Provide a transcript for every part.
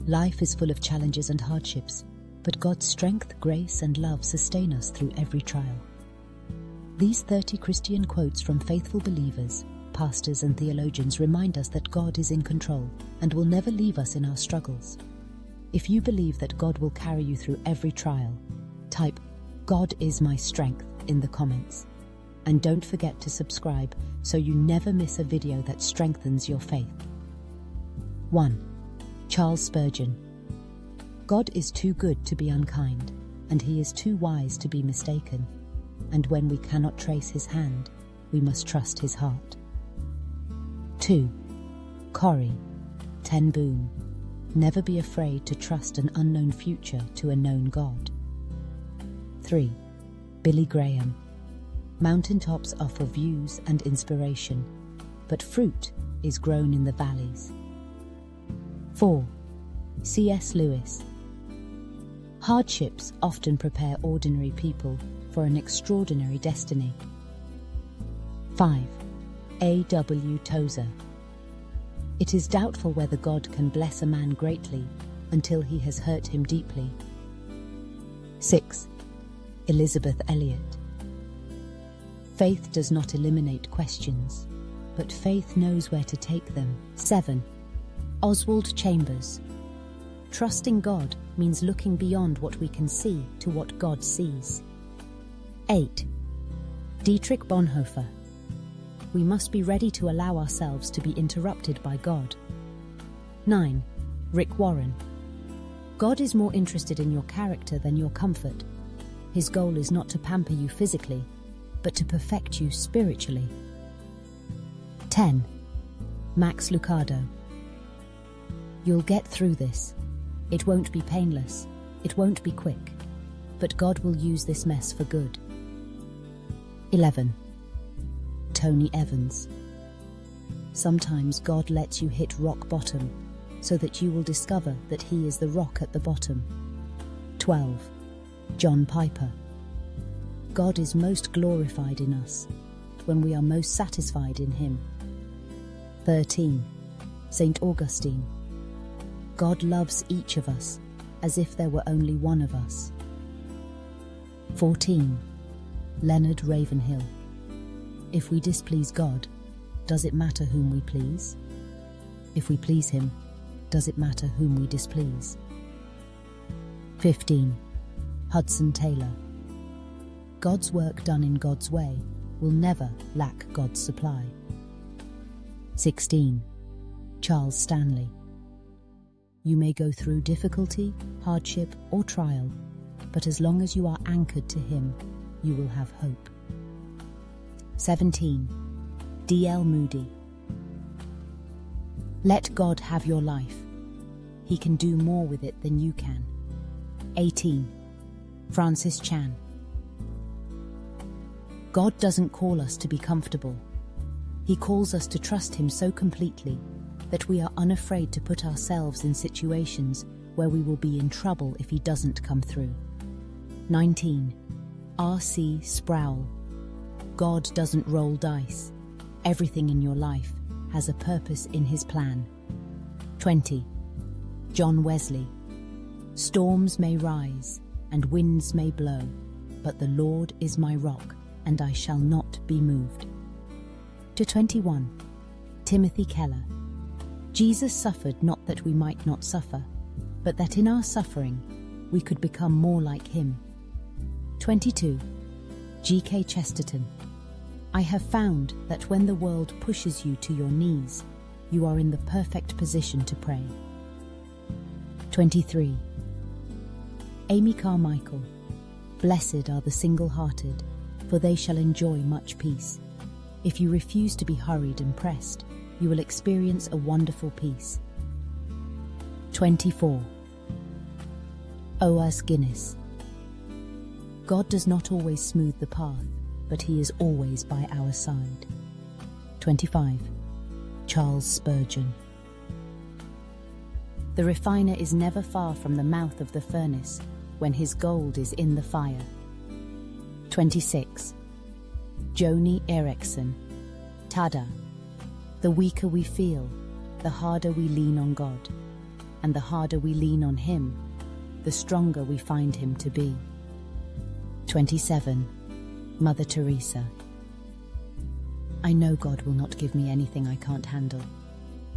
Life is full of challenges and hardships, but God's strength, grace, and love sustain us through every trial. These 30 Christian quotes from faithful believers, pastors, and theologians remind us that God is in control and will never leave us in our struggles. If you believe that God will carry you through every trial, type "God is my strength" in the comments. And don't forget to subscribe so you never miss a video that strengthens your faith. 1. Charles Spurgeon. God is too good to be unkind, and he is too wise to be mistaken. And when we cannot trace his hand, we must trust his heart. 2. Corrie ten Boom. Never be afraid to trust an unknown future to a known God. 3. Billy Graham. Mountaintops offer views and inspiration, but fruit is grown in the valleys. 4. C.S. Lewis. Hardships often prepare ordinary people for an extraordinary destiny. 5. A.W. Tozer. It is doubtful whether God can bless a man greatly until he has hurt him deeply. 6. Elisabeth Elliot. Faith does not eliminate questions, but faith knows where to take them. 7. Oswald Chambers. Trusting God means looking beyond what we can see to what God sees. 8. Dietrich Bonhoeffer. We must be ready to allow ourselves to be interrupted by God. 9. Rick Warren. God is more interested in your character than your comfort. His goal is not to pamper you physically, but to perfect you spiritually. 10. Max Lucado. You'll get through this. It won't be painless. It won't be quick. But God will use this mess for good. 11. Tony Evans. Sometimes God lets you hit rock bottom so that you will discover that he is the rock at the bottom. 12. John Piper. God is most glorified in us when we are most satisfied in him. 13. St. Augustine. God loves each of us as if there were only one of us. 14. Leonard Ravenhill. If we displease God, does it matter whom we please? If we please him, does it matter whom we displease? 15. Hudson Taylor. God's work done in God's way will never lack God's supply. 16. Charles Stanley. You may go through difficulty, hardship, or trial, but as long as you are anchored to him, you will have hope. 17. D.L. Moody. Let God have your life. He can do more with it than you can. 18. Francis Chan. God doesn't call us to be comfortable. He calls us to trust him so completely that we are unafraid to put ourselves in situations where we will be in trouble if he doesn't come through. 19. R.C. Sproul. God doesn't roll dice. Everything in your life has a purpose in his plan. 20. John Wesley. Storms may rise and winds may blow, but the Lord is my rock, and I shall not be moved. To 21. Timothy Keller. Jesus suffered not that we might not suffer, but that in our suffering we could become more like him. 22. G.K. Chesterton. I have found that when the world pushes you to your knees, you are in the perfect position to pray. 23. Amy Carmichael. Blessed are the single-hearted, for they shall enjoy much peace. If you refuse to be hurried and pressed, you will experience a wonderful peace. 24. O.S. Guinness. God does not always smooth the path, but he is always by our side. 25. Charles Spurgeon. The refiner is never far from the mouth of the furnace when his gold is in the fire. 26. Joni Eareckson. Tada. The weaker we feel, the harder we lean on God. and the harder we lean on Him, the stronger we find Him to be. 27. Mother Teresa. I know God will not give me anything I can't handle.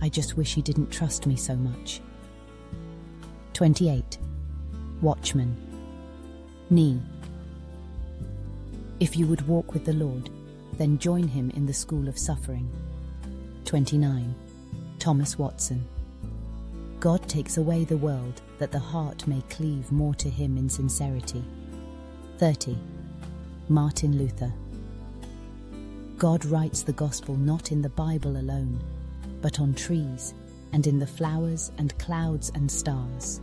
I just wish He didn't trust me so much. 28. Watchman. Knee. If you would walk with the Lord, then join Him in the school of suffering. 29. Thomas Watson. God takes away the world that the heart may cleave more to Him in sincerity. 30. Martin Luther. God writes the gospel not in the Bible alone, but on trees and in the flowers and clouds and stars.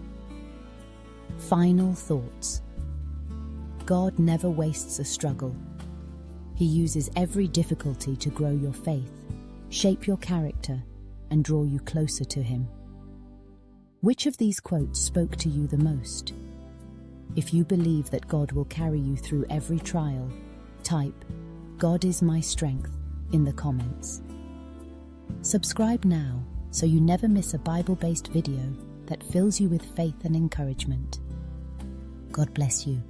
Final thoughts. God never wastes a struggle. He uses every difficulty to grow your faith, shape your character, and draw you closer to Him. Which of these quotes spoke to you the most? If you believe that God will carry you through every trial, type "God is my strength" in the comments. Subscribe now so you never miss a Bible-based video that fills you with faith and encouragement. God bless you.